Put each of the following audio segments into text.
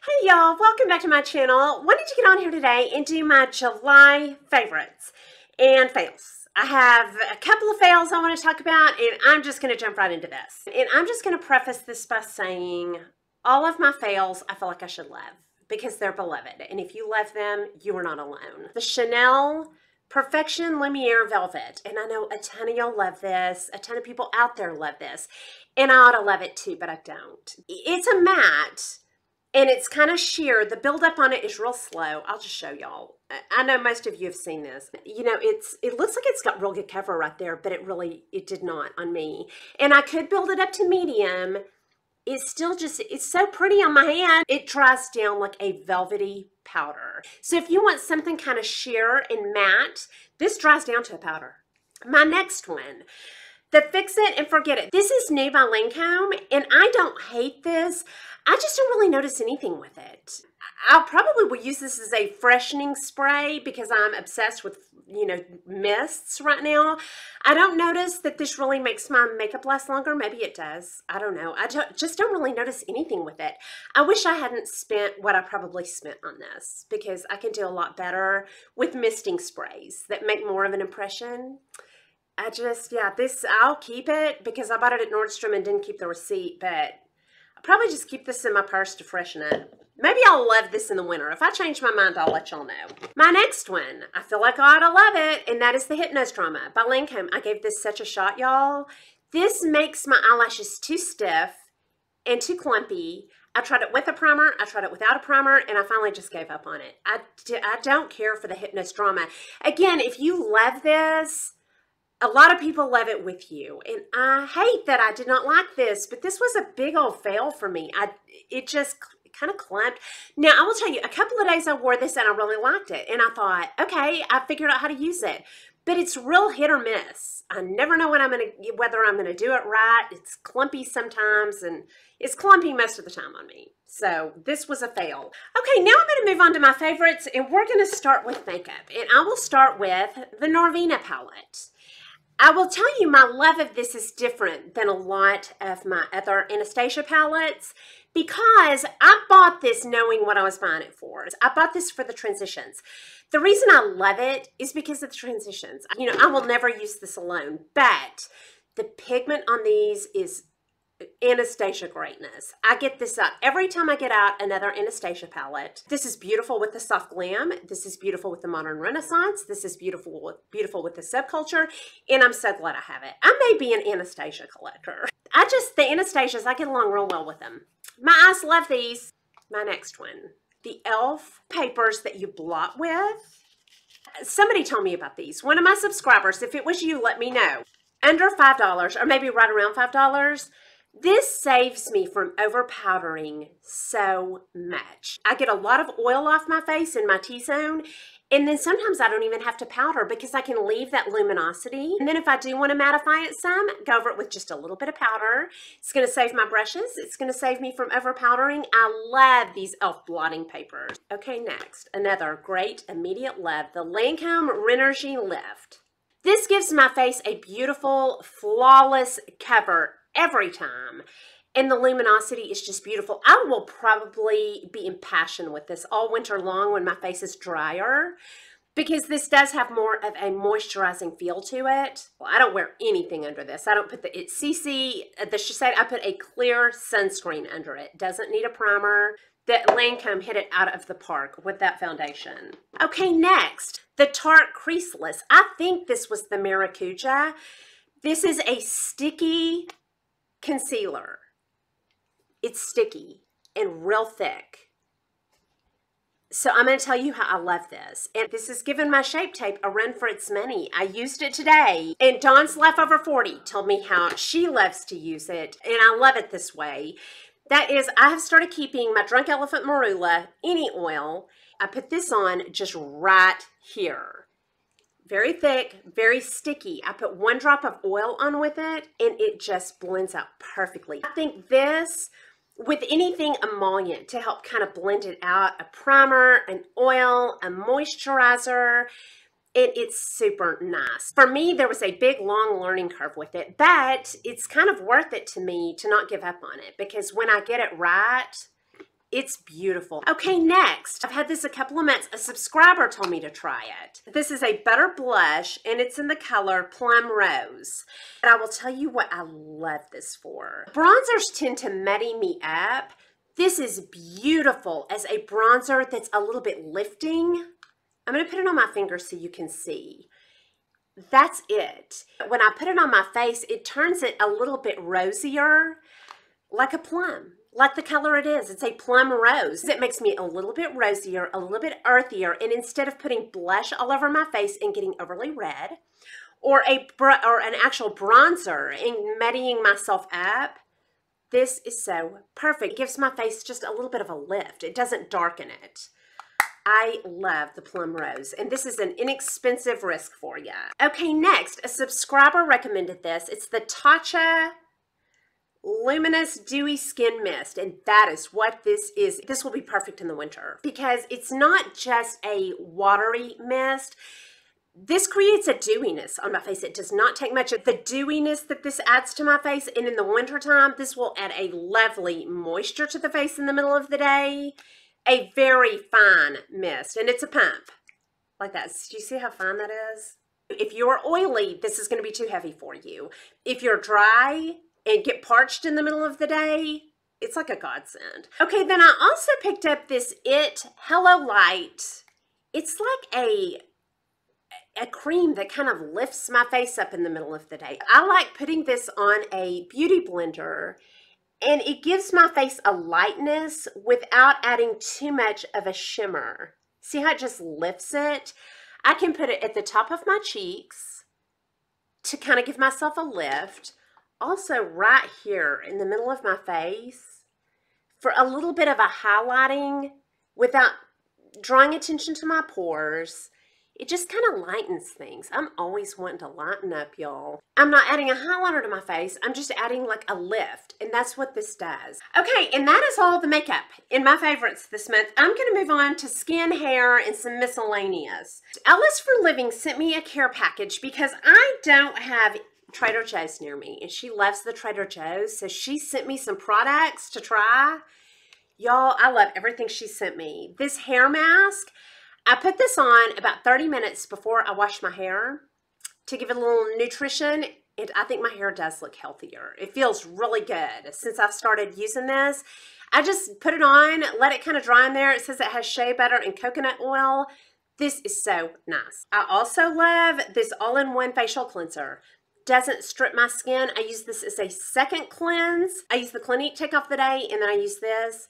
Hey y'all, welcome back to my channel. Wanted to get on here today and do my July favorites and fails. I have a couple of fails I want to talk about, and I'm just going to jump right into this. And I'm just going to preface this by saying all of my fails I feel like I should love because they're beloved. And if you love them, you are not alone. The Chanel Perfection Lumiere Velvet. And I know a ton of y'all love this. A ton of people out there love this. And I ought to love it too, but I don't. It's a matte. And it's kind of sheer. The buildup on it is real slow. I'll just show y'all. I know most of you have seen this. You know, it looks like it's got real good cover right there, but it did not on me. And I could build it up to medium. It's still just, it's so pretty on my hand. It dries down like a velvety powder. So if you want something kind of sheer and matte, this dries down to a powder. My next one, the Fix It and Forget It. This is new by Lancome, and I don't hate this. I just don't really notice anything with it. I probably will use this as a freshening spray because I'm obsessed with, you know, mists right now. I don't notice that this really makes my makeup last longer. Maybe it does. I don't know. Just don't really notice anything with it. I wish I hadn't spent what I probably spent on this because I can do a lot better with misting sprays that make more of an impression. I'll keep it because I bought it at Nordstrom and didn't keep the receipt, but probably just keep this in my purse to freshen it. Maybe I'll love this in the winter. If I change my mind, I'll let y'all know. My next one, I feel like I ought to love it, and that is the Hypnose Drama by Lancome. I gave this such a shot, y'all. This makes my eyelashes too stiff and too clumpy. I tried it with a primer, I tried it without a primer, and I finally just gave up on it. I don't care for the Hypnose Drama. Again, if you love this, a lot of people love it with you, and I hate that I did not like this, but this was a big old fail for me. It just kind of clumped. Now, I will tell you, a couple of days I wore this and I really liked it, and I thought, okay, I figured out how to use it, but it's real hit or miss. I never know whether I'm gonna do it right. It's clumpy sometimes, and it's clumpy most of the time on me. So this was a fail. Okay, now I'm going to move on to my favorites, and we're going to start with makeup, and I will start with the Norvina palette. I will tell you my love of this is different than a lot of my other Anastasia palettes because I bought this knowing what I was buying it for. I bought this for the transitions. The reason I love it is because of the transitions. You know, I will never use this alone, but the pigment on these is Anastasia greatness. I get this up every time I get out another Anastasia palette. This is beautiful with the soft glam. This is beautiful with the modern renaissance. This is beautiful with the subculture, and I'm so glad I have it. I may be an Anastasia collector. The Anastasias, I get along real well with them. My eyes love these. My next one, the e.l.f. papers that you blot with. Somebody told me about these. One of my subscribers, if it was you, let me know. Under $5, or maybe right around $5, this saves me from over powdering so much. I get a lot of oil off my face in my T-zone, and then sometimes I don't even have to powder because I can leave that luminosity. And then if I do want to mattify it some, go over it with just a little bit of powder. It's going to save my brushes. It's going to save me from over powdering. I love these e.l.f. blotting papers. Okay, next, another great immediate love, the Lancome Renergie Lift. This gives my face a beautiful, flawless cover every time, and the luminosity is just beautiful. I will probably be impassioned with this all winter long when my face is drier because this does have more of a moisturizing feel to it. Well, I don't wear anything under this. I don't put it's CC, the Shiseido, I put a clear sunscreen under it. Doesn't need a primer. That Lancome hit it out of the park with that foundation. Okay, next, the Tarte Creaseless. I think this was the Maracuja. This is a sticky concealer. It's sticky and real thick. So I'm going to tell you how I love this. And this has given my Shape Tape a run for its money. I used it today. And Dawn's Leftover 40 told me how she loves to use it. And I love it this way. That is, I have started keeping my Drunk Elephant Marula, any oil. I put this on just right here. Very thick, very sticky. I put 1 drop of oil on with it, and it just blends out perfectly. I think this, with anything emollient to help kind of blend it out, a primer, an oil, a moisturizer, it's super nice. For me, there was a big, long learning curve with it, but it's kind of worth it to me to not give up on it because when I get it right, It's beautiful. Okay, next, I've had this a couple of months. A subscriber told me to try it. This is a butter blush, and it's in the color Plum Rose. And I will tell you what I love this for. Bronzers tend to muddy me up. This is beautiful as a bronzer that's a little bit lifting. I'm going to put it on my finger so you can see. That's it. When I put it on my face, it turns it a little bit rosier, like a plum, like the color it is. It's a plum rose. It makes me a little bit rosier, a little bit earthier, and instead of putting blush all over my face and getting overly red, or an actual bronzer and muddying myself up, this is so perfect. It gives my face just a little bit of a lift. It doesn't darken it. I love the Plum Rose, and this is an inexpensive risk for you. Okay, next, a subscriber recommended this. It's the Tatcha Luminous Dewy Skin Mist, and that is what this is. This will be perfect in the winter because it's not just a watery mist. This creates a dewiness on my face. It does not take much of the dewiness that this adds to my face, and in the wintertime, this will add a lovely moisture to the face in the middle of the day. A very fine mist, and it's a pump like that. Do you see how fine that is? If you're oily, this is going to be too heavy for you. If you're dry and get parched in the middle of the day, it's like a godsend. Okay, then I also picked up this Hello Light. It's like a cream that kind of lifts my face up in the middle of the day. I like putting this on a beauty blender, and it gives my face a lightness without adding too much of a shimmer. See how it just lifts it? I can put it at the top of my cheeks to kind of give myself a lift. Also right here in the middle of my face for a little bit of a highlighting without drawing attention to my pores. It just kind of lightens things. I'm always wanting to lighten up, y'all. I'm not adding a highlighter to my face. I'm just adding like a lift, and that's what this does. Okay, and that is all the makeup in my favorites this month. I'm going to move on to skin, hair, and some miscellaneous. Alice for Living sent me a care package because I don't have Trader Joe's near me, and she loves the Trader Joe's, so she sent me some products to try. Y'all, I love everything she sent me. This hair mask, I put this on about 30 minutes before I wash my hair to give it a little nutrition, and I think my hair does look healthier. It feels really good since I've started using this. I just put it on, let it kind of dry in there. It says it has shea butter and coconut oil. This is so nice. I also love this all-in-one facial cleanser. Doesn't strip my skin. I use this as a second cleanse. I use the Clinique Take Off the Day, and then I use this.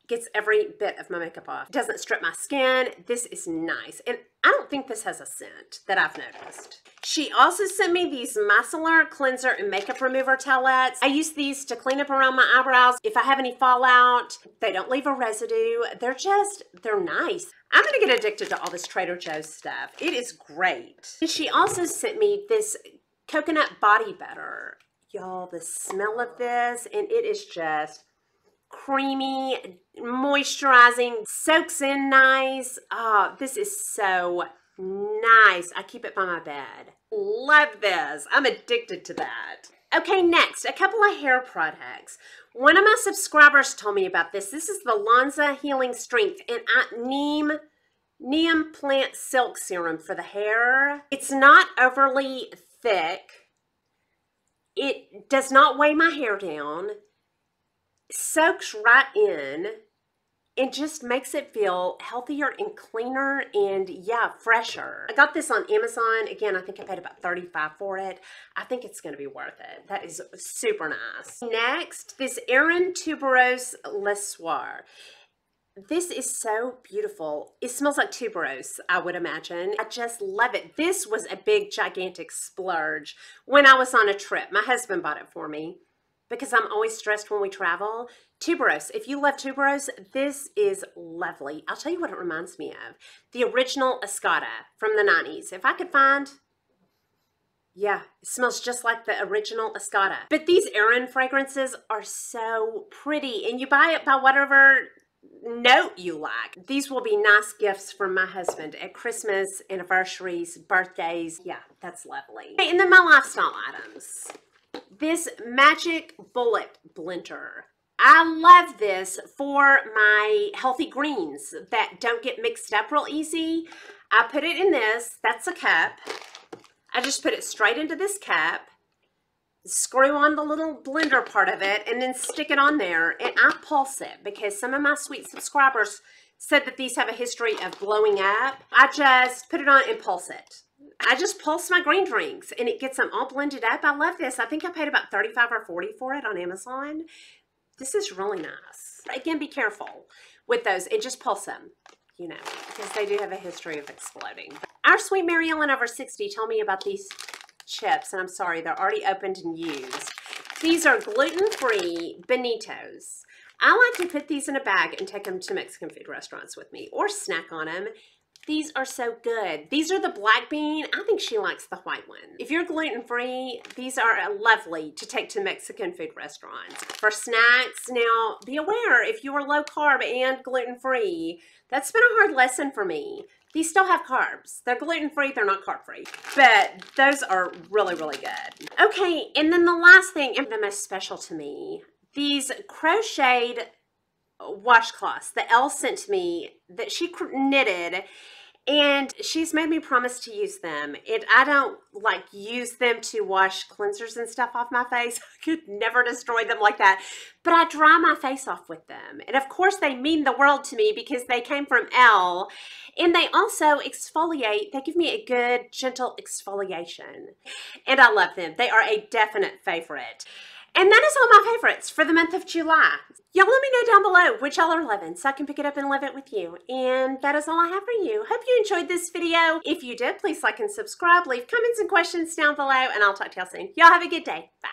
Gets every bit of my makeup off. Doesn't strip my skin. This is nice. And I don't think this has a scent that I've noticed. She also sent me these micellar cleanser and makeup remover towelettes. I use these to clean up around my eyebrows. If I have any fallout, they don't leave a residue. They're nice. I'm gonna get addicted to all this Trader Joe's stuff. It is great. And she also sent me this coconut body butter. Y'all, the smell of this, and it is just creamy, moisturizing, soaks in nice. Oh, this is so nice. I keep it by my bed. Love this. I'm addicted to that. Okay, next, a couple of hair products. One of my subscribers told me about this. This is the Lanza Healing Strength and Neem Plant Silk Serum for the hair. It's not overly thick. It does not weigh my hair down. Soaks right in and just makes it feel healthier and cleaner and, yeah, fresher. I got this on Amazon. Again, I think I paid about $35 for it. I think it's going to be worth it. That is super nice. Next, this Erin Tuberose Le Soir. This is so beautiful. It smells like tuberose, I would imagine. I just love it. This was a big, gigantic splurge when I was on a trip. My husband bought it for me because I'm always stressed when we travel. Tuberose. If you love tuberose, this is lovely. I'll tell you what it reminds me of. The original Escada from the 90s. If I could find... Yeah, it smells just like the original Escada. But these Erin fragrances are so pretty, and you buy it by whatever note you like. These will be nice gifts from my husband at Christmas, anniversaries, birthdays. Yeah, that's lovely. Okay, and then my lifestyle items. This Magic Bullet Blender. I love this for my healthy greens that don't get mixed up real easy. I put it in this. That's a cup. I just put it straight into this cup, screw on the little blender part of it, and then stick it on there. And I pulse it because some of my sweet subscribers said that these have a history of blowing up. I just put it on and pulse it. I just pulse my green drinks and it gets them all blended up. I love this. I think I paid about $35 or $40 for it on Amazon. This is really nice. Again, be careful with those and just pulse them, you know, because they do have a history of exploding. Our sweet Mary Ellen over 60 told me about these chips, and I'm sorry, they're already opened and used. These are gluten-free Bonitos. I like to put these in a bag and take them to Mexican food restaurants with me or snack on them. These are so good. These are the black bean. I think she likes the white one. If you're gluten-free, these are lovely to take to Mexican food restaurants. For snacks, now be aware if you are low carb and gluten-free, that's been a hard lesson for me. These still have carbs. They're gluten-free, they're not carb-free. But those are really, really good. Okay, and then the last thing, and the most special to me, these crocheted washcloths that Elle sent to me that she knitted, and she's made me promise to use them. And I don't like use them to wash cleansers and stuff off my face. I could never destroy them like that. But I dry my face off with them. And of course they mean the world to me because they came from Elle. And they also exfoliate. They give me a good, gentle exfoliation. And I love them. They are a definite favorite. And that is all my favorites for the month of July. Y'all let me know down below which y'all are loving so I can pick it up and love it with you. And that is all I have for you. Hope you enjoyed this video. If you did, please like and subscribe. Leave comments and questions down below, and I'll talk to y'all soon. Y'all have a good day. Bye.